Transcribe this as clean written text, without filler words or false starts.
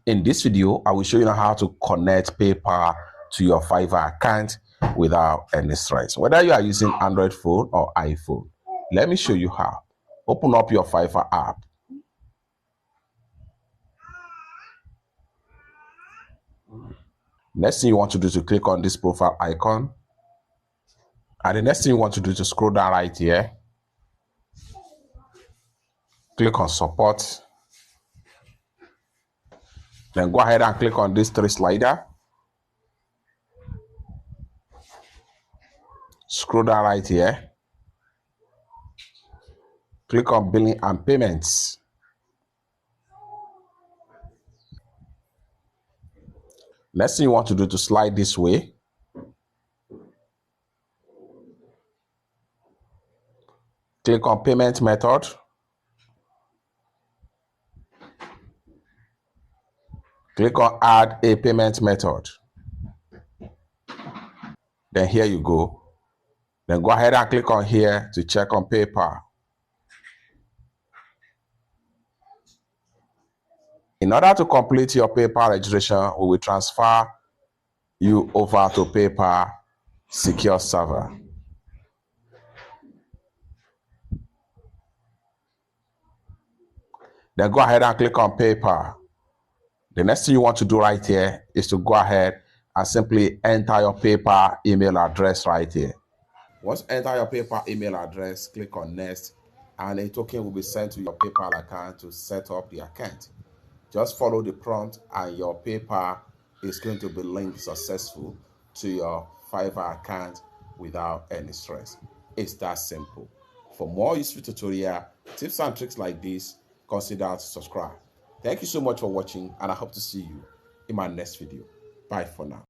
In this video, I will show you how to connect PayPal to your Fiverr account without any stress. Whether you are using Android phone or iPhone, let me show you how. Open up your Fiverr app. Next thing you want to do is to click on this profile icon. And the next thing you want to do is to scroll down right here. Click on support. Then go ahead and click on this three slider. Scroll down right here. Click on billing and payments. Next thing you want to do to slide this way. Click on payment method. Click on add a payment method. Then here you go. Then go ahead and click on here to check on PayPal. In order to complete your PayPal registration, we will transfer you over to PayPal secure server. Then go ahead and click on PayPal. The next thing you want to do right here is to go ahead and simply enter your PayPal email address right here. Once you enter your PayPal email address, click on next, and a token will be sent to your PayPal account to set up the account. Just follow the prompt and your PayPal is going to be linked successful to your Fiverr account without any stress. It's that simple. For more useful tutorial, tips and tricks like this, consider to subscribe. Thank you so much for watching, and I hope to see you in my next video. Bye for now.